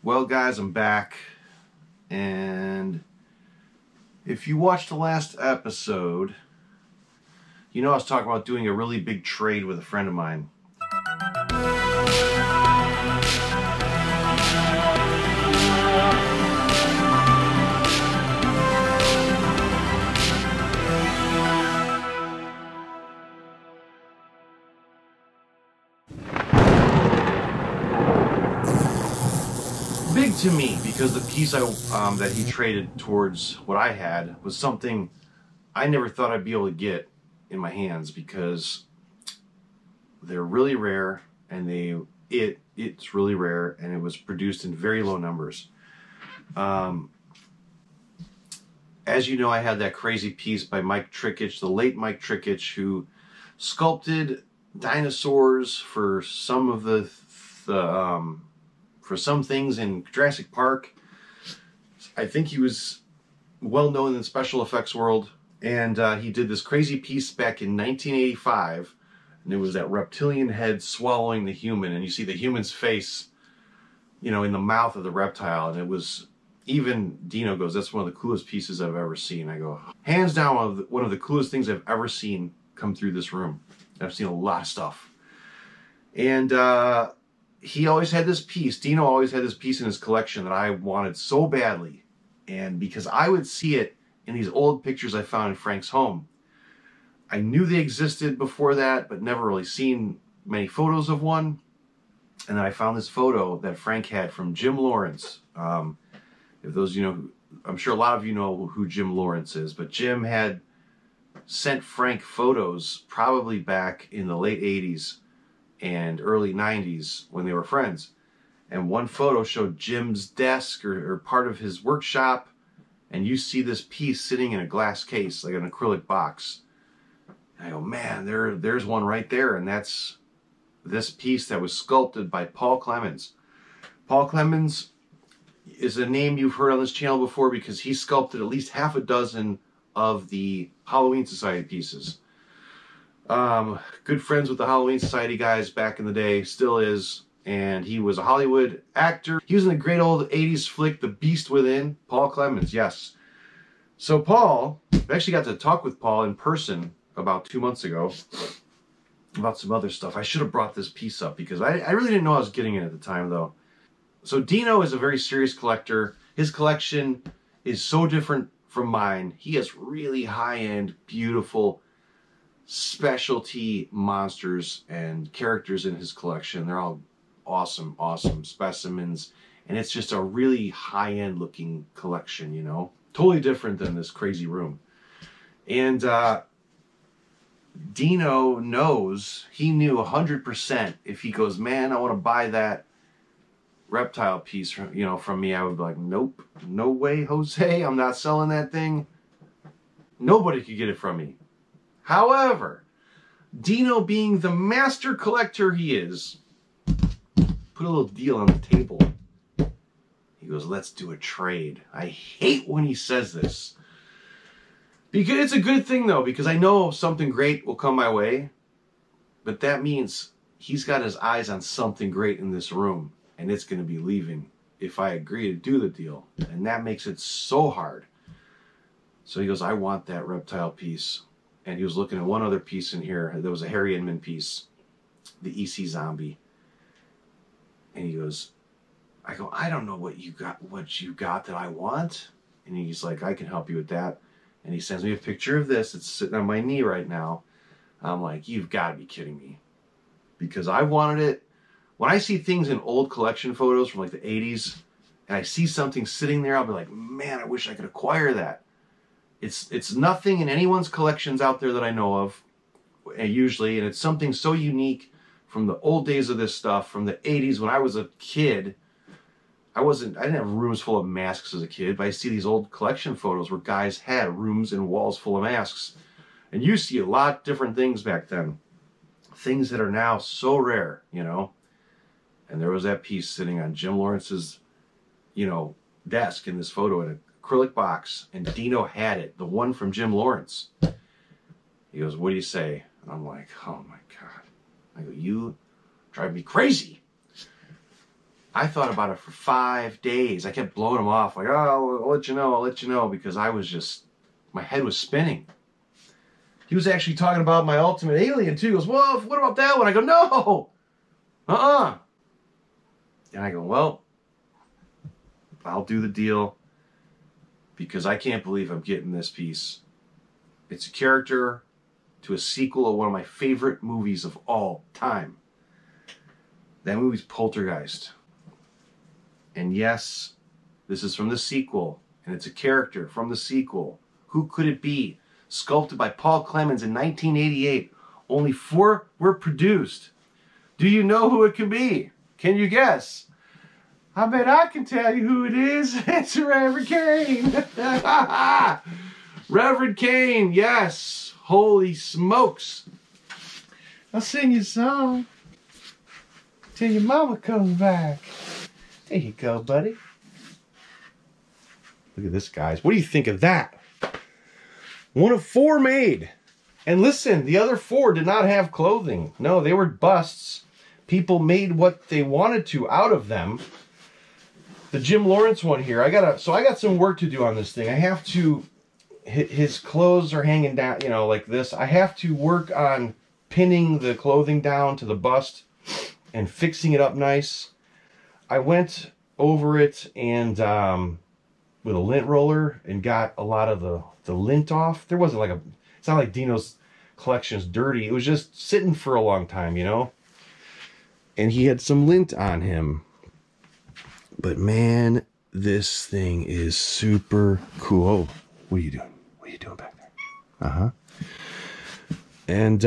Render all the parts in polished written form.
Well, guys, I'm back, and if you watched the last episode, you know I was talking about doing a really big trade with a friend of mine. Big to me because the piece that he traded towards what I had was something I never thought I'd be able to get in my hands because they're really rare, and it's really rare, and it was produced in very low numbers. As you know, I had that crazy piece by Mike Trickich, the late Mike Trickich, who sculpted dinosaurs for some of for some things in Jurassic Park. I think he was well known in the special effects world, and he did this crazy piece back in 1985, and it was that reptilian head swallowing the human, and you see the human's face, you know, in the mouth of the reptile, and it was, even Dino goes, that's one of the coolest pieces I've ever seen. I go, hands down, one of the coolest things I've ever seen come through this room. I've seen a lot of stuff. And he always had this piece, Dino always had this piece in his collection that I wanted so badly. And because I would see it in these old pictures I found in Frank's home. I knew they existed before that, but never really seen many photos of one. And then I found this photo that Frank had from Jim Lawrence. If those you know, I'm sure a lot of you know who Jim Lawrence is, but Jim had sent Frank photos probably back in the late 80s and early 90s when they were friends. And one photo showed Jim's desk or part of his workshop, and you see this piece sitting in a glass case, like an acrylic box. And I go, man, there's one right there, and that's this piece that was sculpted by Paul Clemens. Paul Clemens is a name you've heard on this channel before because he sculpted at least half a dozen of the Halloween Society pieces. Good friends with the Halloween Society guys back in the day, still is, and he was a Hollywood actor. He was in the great old 80s flick, The Beast Within. Paul Clemens, yes. So Paul, I actually got to talk with Paul in person about 2 months ago about some other stuff. I should have brought this piece up because I really didn't know I was getting it at the time, though. So Dino is a very serious collector. His collection is so different from mine. He has really high-end, beautiful, specialty monsters and characters in his collection. They're all awesome, awesome specimens. And it's just a really high-end looking collection, you know? Totally different than this crazy room. And Dino knows, he knew 100% if he goes, man, I want to buy that reptile piece from, you know, from me, I would be like, nope, no way, Jose, I'm not selling that thing. Nobody could get it from me. However, Dino, being the master collector he is, put a little deal on the table. He goes, let's do a trade. I hate when he says this. Because it's a good thing, though, because I know something great will come my way. But that means he's got his eyes on something great in this room. And it's going to be leaving if I agree to do the deal. And that makes it so hard. So he goes, I want that reptile piece. And he was looking at one other piece in here. There was a Harry Inman piece, the EC Zombie. And he goes, I go, I don't know what you got that I want. And he's like, I can help you with that. And he sends me a picture of this. It's sitting on my knee right now. I'm like, you've got to be kidding me. Because I wanted it. When I see things in old collection photos from like the 80s, and I see something sitting there, I'll be like, man, I wish I could acquire that. It's nothing in anyone's collections out there that I know of, usually, and it's something so unique from the old days of this stuff, from the 80s when I was a kid. I didn't have rooms full of masks as a kid, but I see these old collection photos where guys had rooms and walls full of masks. And you see a lot different things back then. Things that are now so rare, you know. And there was that piece sitting on Jim Lawrence's, you know, desk in this photo in an acrylic box. And Dino had it, the one from Jim Lawrence. He goes, what do you say? And I'm like, oh my God. I go, you drive me crazy. I thought about it for 5 days. I kept blowing him off, like, oh, I'll let you know, I'll let you know, because I was just, my head was spinning. He was actually talking about my Ultimate Alien, too. He goes, well, what about that one? I go, no! And I go, well, I'll do the deal, because I can't believe I'm getting this piece. It's a character to a sequel of one of my favorite movies of all time. That movie's Poltergeist. And yes, this is from the sequel, and it's a character from the sequel. Who could it be? Sculpted by Paul Clemens in 1988. Only 4 were produced. Do you know who it can be? Can you guess? I bet I can tell you who it is. It's Reverend Kane. Reverend Kane, yes. Holy smokes. I'll sing you a song till your mama comes back. There you go, buddy. Look at this, guys. What do you think of that? 1 of 4 made. And listen, the other 4 did not have clothing. No, they were busts. People made what they wanted to out of them. The Jim Lawrence one here, I got some work to do on this thing. I have to, his clothes are hanging down, you know, like this. I have to work on pinning the clothing down to the bust and fixing it up nice. I went over it and with a lint roller and got a lot of the lint off. There wasn't like it's not like Dino's collection is dirty. It was just sitting for a long time, you know? And he had some lint on him. But man, this thing is super cool. Oh, what are you doing? What are you doing back there? And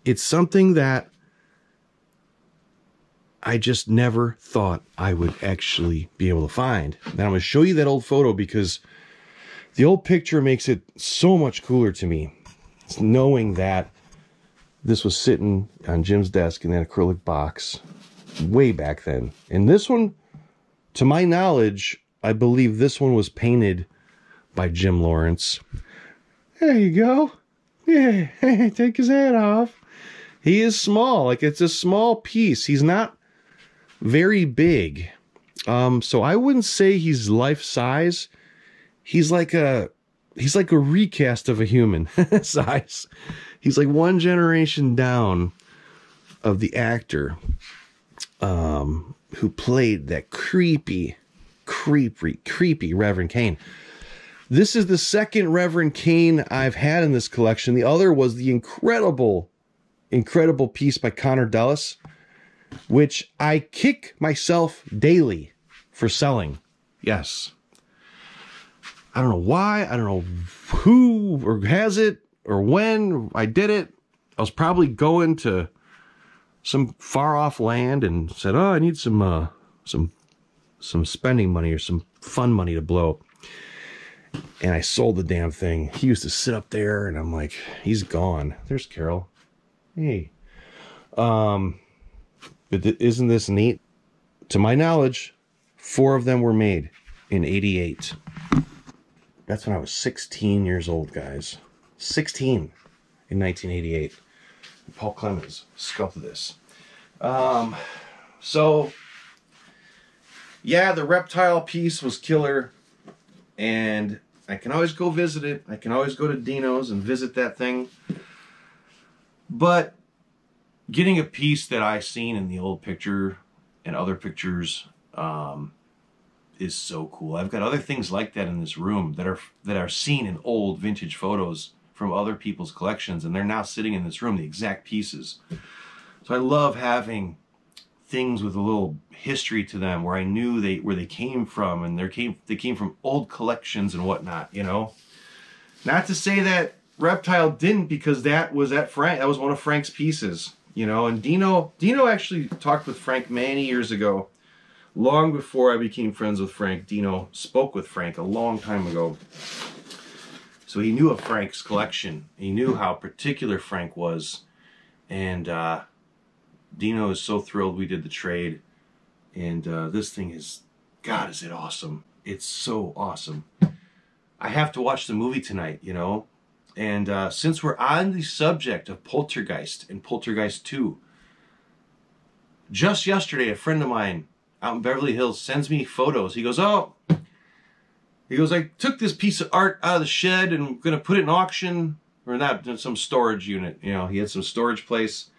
it's something that I just never thought I would actually be able to find. And I'm going to show you that old photo because the old picture makes it so much cooler to me. It's knowing that this was sitting on Jim's desk in that acrylic box way back then. And this one, to my knowledge, I believe this one was painted by Jim Lawrence. There you go. Yeah, take his hat off. He is small. Like, it's a small piece. He's not very big. So I wouldn't say he's life size. He's like a recast of a human size. He's like 1 generation down of the actor who played that creepy Reverend Kane. This is the second Reverend Kane I've had in this collection. The other was the incredible piece by Connor Dulles, which I kick myself daily for selling. Yes. I don't know why. I don't know who or has it or when I did it. I was probably going to some far off land and said, oh, I need some spending money or some fun money to blow. And I sold the damn thing. He used to sit up there and I'm like, he's gone. There's Carol. Hey. But isn't this neat? To my knowledge, 4 of them were made in '88. That's when I was 16 years old, guys. 16 in 1988. Paul Clemens sculpted this. So, yeah, the reptile piece was killer. And I can always go visit it. I can always go to Dino's and visit that thing. But getting a piece that I seen in the old picture and other pictures is so cool. I've got other things like that in this room that are seen in old vintage photos from other people's collections, and they're now sitting in this room, the exact pieces. So I love having things with a little history to them where I knew where they came from, and they came from old collections and whatnot, you know. Not to say that Reptile didn't, because that was one of Frank's pieces, you know. And Dino actually talked with Frank many years ago, long before I became friends with Frank. Dino spoke with Frank a long time ago. So he knew of Frank's collection. He knew how particular Frank was. And Dino is so thrilled we did the trade. And this thing is, God, is it awesome. It's so awesome. I have to watch the movie tonight, you know. And since we're on the subject of Poltergeist and Poltergeist 2, Just yesterday, a friend of mine out in Beverly Hills sends me photos. He goes, I took this piece of art out of the shed and I'm going to put it in auction, or not, in some storage unit. You know, he had some storage place.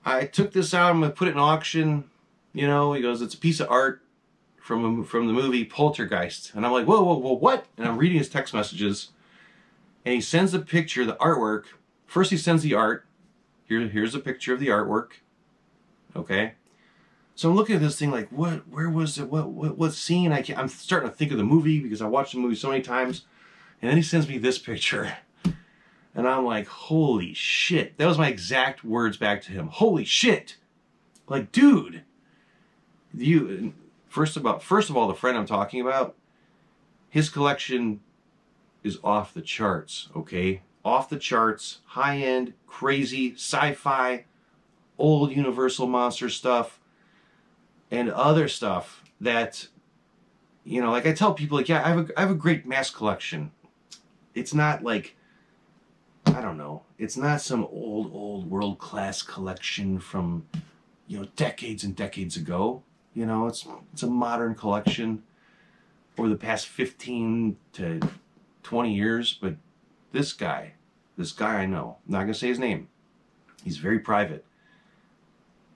I took this out, I'm going to put it in auction. You know, he goes, it's a piece of art from the movie Poltergeist. And I'm like, whoa, what? And I'm reading his text messages. And he sends the picture, the artwork. First he sends the art. Here's a picture of the artwork. Okay. So I'm looking at this thing like, where was it? What scene? I'm starting to think of the movie because I watched the movie so many times. And then he sends me this picture. And I'm like, holy shit. That was my exact words back to him. Holy shit. Like, dude. First of all, the friend I'm talking about, his collection is off the charts, okay? Off the charts, high-end, crazy, sci-fi, old Universal Monster stuff, and other stuff that, you know, like I tell people, like, yeah, I have a great mass collection. It's not like, I don't know, it's not some old world-class collection from, you know, decades and decades ago. You know, it's a modern collection over the past 15 to 20 years, but this guy I know, I'm not going to say his name, he's very private.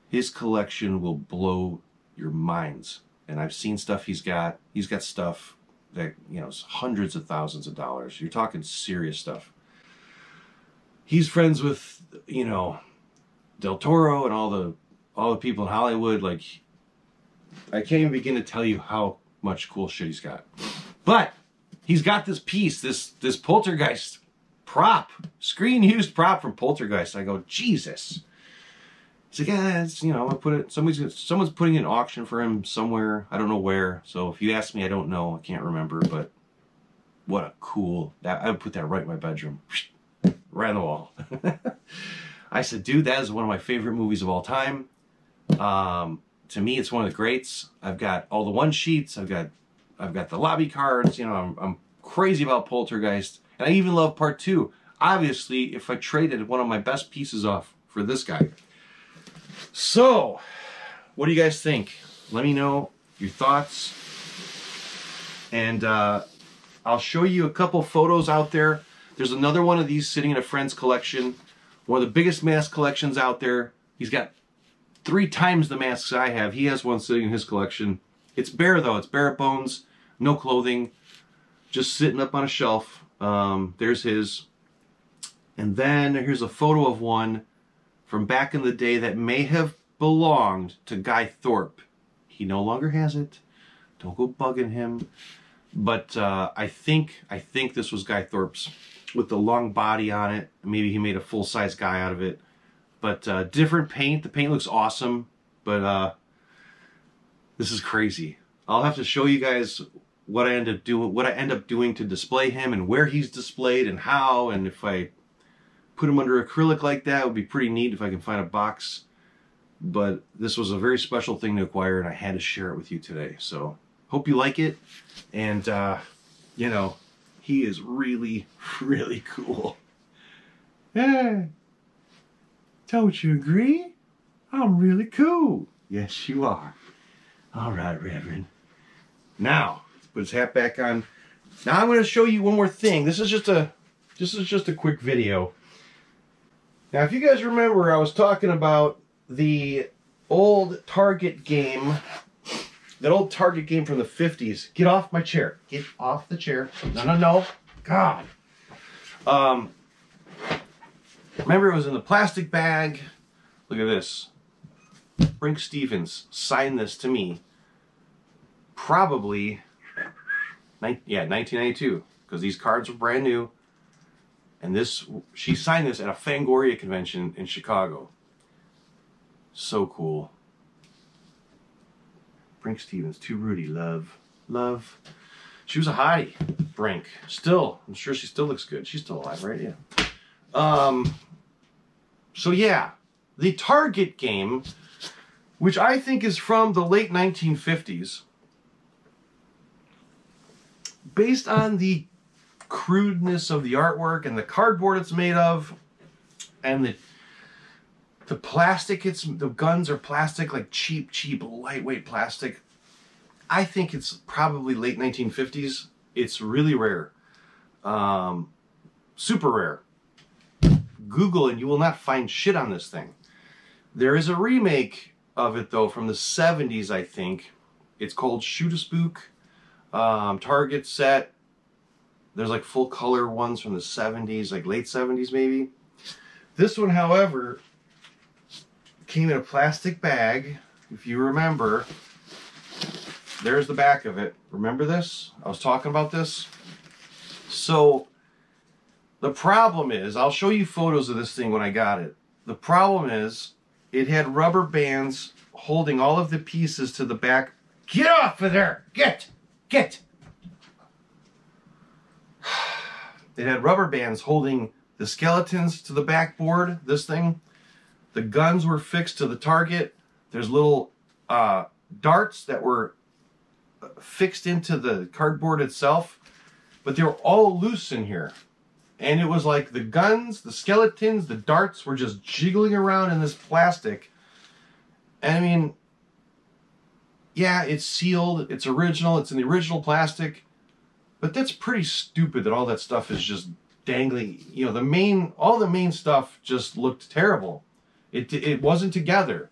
His collection will blow your minds. And I've seen stuff he's got stuff that, you know, is hundreds of thousands of dollars. You're talking serious stuff. He's friends with, you know, Del Toro and all the people in Hollywood. Like, I can't even begin to tell you how much cool shit he's got. But he's got this piece, this Poltergeist prop, screen-used prop from Poltergeist. I go, Jesus. He's like, yeah, it's, you know, I'm gonna put it. Someone's putting an auction for him somewhere. I don't know where. So if you ask me, I don't know. I can't remember. But what a cool. I would put that right in my bedroom, right on the wall. I said, dude, that is one of my favorite movies of all time. To me, it's one of the greats. I've got all the one sheets. I've got the lobby cards. You know, I'm crazy about Poltergeist, and I even love part 2. Obviously, if I traded one of my best pieces off for this guy. So, what do you guys think? Let me know your thoughts, and I'll show you a couple photos out there. There's another one of these sitting in a friend's collection, one of the biggest mask collections out there. He's got 3 times the masks I have. He has one sitting in his collection. It's bare though. It's bare bones, no clothing, just sitting up on a shelf. There's his. And then here's a photo of one from back in the day that may have belonged to Guy Thorpe. He no longer has it. Don't go bugging him. But I think this was Guy Thorpe's with the long body on it. Maybe he made a full-size guy out of it. But different paint. The paint looks awesome. But this is crazy. I'll have to show you guys what I end up doing to display him, and where he's displayed and how, and if I put him under acrylic like that, it would be pretty neat if I can find a box. But this was a very special thing to acquire, and I had to share it with you today. So hope you like it. And you know, he is really, really cool. Hey, don't you agree? I'm really cool. Yes, you are. All right, Reverend. Now, let's put his hat back on. Now I'm going to show you one more thing. This is just a quick video. Now, if you guys remember, I was talking about the old Target game, that old Target game from the 50s. Get off my chair. Get off the chair. No. God. Remember, it was in the plastic bag. Look at this. Brink Stevens signed this to me. Probably, 1992, because these cards were brand new. And she signed this at a Fangoria convention in Chicago. So cool. Brink Stevens, too Rudy, love. She was a hottie, Brink. Still, I'm sure she still looks good. She's still alive, right? Yeah. So yeah, the Target game, which I think is from the late 1950s, based on the crudeness of the artwork and the cardboard it's made of, and The plastic, the guns are plastic, like cheap, lightweight plastic. I think it's probably late 1950s. It's really rare. Super rare. Google and you will not find shit on this thing. There is a remake of it though from the 70s, I think. It's called Shoot a Spook. Target set. There's like full color ones from the 70s, like late 70s maybe. This one, however, came in a plastic bag. If you remember, there's the back of it. Remember this? I was talking about this. So the problem is, I'll show you photos of this thing when I got it. The problem is, it had rubber bands holding all of the pieces to the back. Get off of there! Get! It had rubber bands holding the skeletons to the backboard, this thing. The guns were fixed to the target. There's little darts that were fixed into the cardboard itself, but they were all loose in here. And it was like the guns, the skeletons, the darts were just jiggling around in this plastic. And I mean, yeah, it's sealed, it's original, it's in the original plastic, but that's pretty stupid that all that stuff is just dangling. You know, all the main stuff just looked terrible. It wasn't together.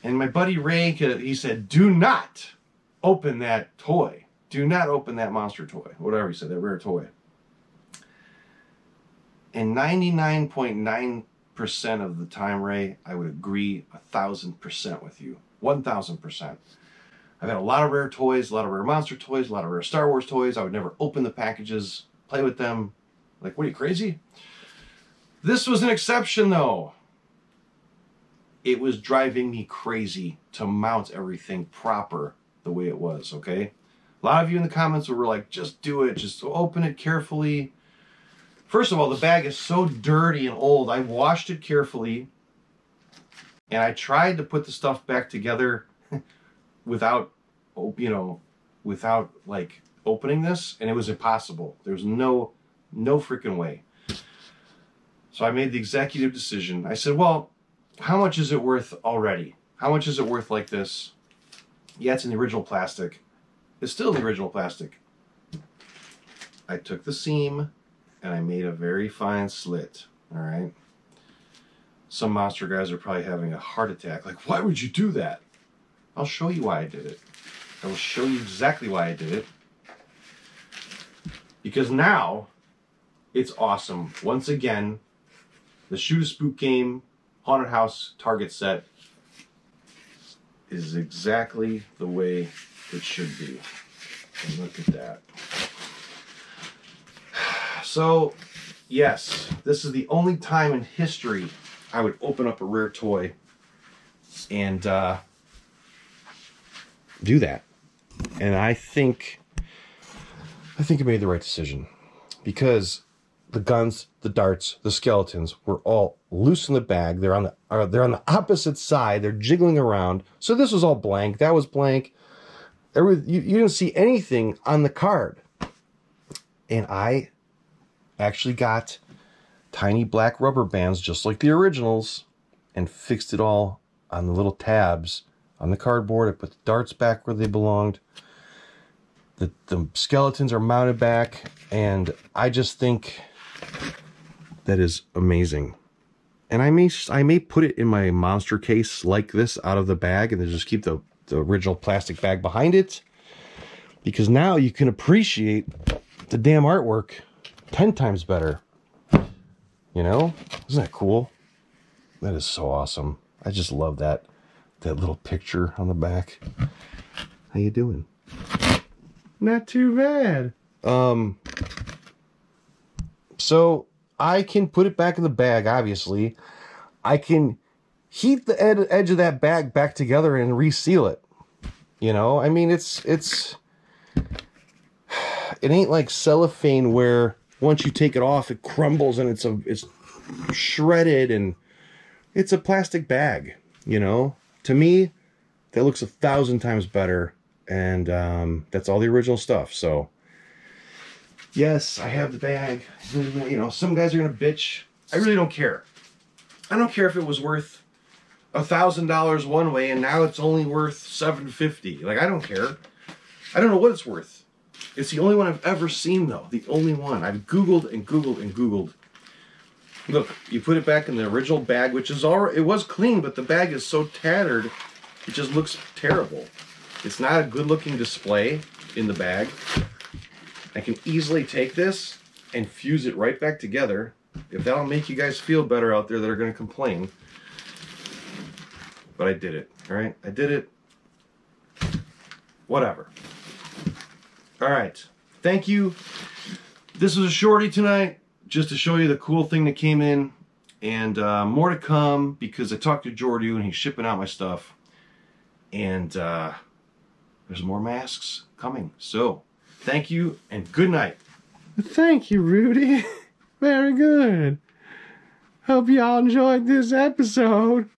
And my buddy Ray, he said, do not open that toy. Do not open that monster toy. Whatever he said, that rare toy. And 99.9% of the time, Ray, I would agree 1,000% with you. 1,000%. I've had a lot of rare toys, a lot of rare monster toys, a lot of rare Star Wars toys. I would never open the packages, play with them. Like, what are you, crazy? This was an exception, though. It was driving me crazy to mount everything proper the way it was, okay? A lot of you in the comments were like, just do it, just open it carefully. First of all, the bag is so dirty and old. I washed it carefully, and I tried to put the stuff back together without, without like opening this, and it was impossible. There was no freaking way. So I made the executive decision. I said, well, how much is it worth already? How much is it worth like this? Yeah, it's in the original plastic. It's still in the original plastic. I took the seam and I made a very fine slit. All right. Some monster guys are probably having a heart attack. Like, why would you do that? I'll show you why I did it. I will show you exactly why I did it. Because now it's awesome. Once again, the Shoot a Spook game, Haunted House Target set is exactly the way it should be. And look at that. So, yes, this is the only time in history I would open up a rare toy and do that. And I think I made the right decision, because the guns, the darts, the skeletons were all loose in the bag. They're on the opposite side. They're jiggling around. So this was all blank. That was blank. You didn't see anything on the card. And I actually got tiny black rubber bands, just like the originals, and fixed it all on the little tabs on the cardboard. I put the darts back where they belonged. The skeletons are mounted back, and I just think that is amazing. And I may put it in my monster case like this out of the bag, and then just keep the original plastic bag behind it, because now you can appreciate the damn artwork 10 times better. You know? Isn't that cool? That is so awesome. I just love that little picture on the back. How you doing? Not too bad. So I can put it back in the bag, obviously. I can heat the edge of that bag back together and reseal it. You know, I mean, it ain't like cellophane where once you take it off, it crumbles and it's shredded, and it's a plastic bag, you know? To me, that looks 1,000 times better, and that's all the original stuff. So yes, I have the bag. You know, some guys are gonna bitch. I really don't care. I don't care if it was worth $1,000 one way and now it's only worth $750. Like, I don't care. I don't know what it's worth. It's the only one I've ever seen, though. The only one. I've Googled and Googled and Googled. Look, you put it back in the original bag, which is already, it was clean, but the bag is so tattered, it just looks terrible. It's not a good-looking display in the bag. I can easily take this and fuse it right back together. If that'll make you guys feel better out there that are going to complain. But I did it, all right? I did it. Whatever. All right. Thank you. This was a shorty tonight, just to show you the cool thing that came in. And more to come, because I talked to Jordu and he's shipping out my stuff. And there's more masks coming. So, thank you and good night. Thank you, Rudy. Very good. Hope y'all enjoyed this episode.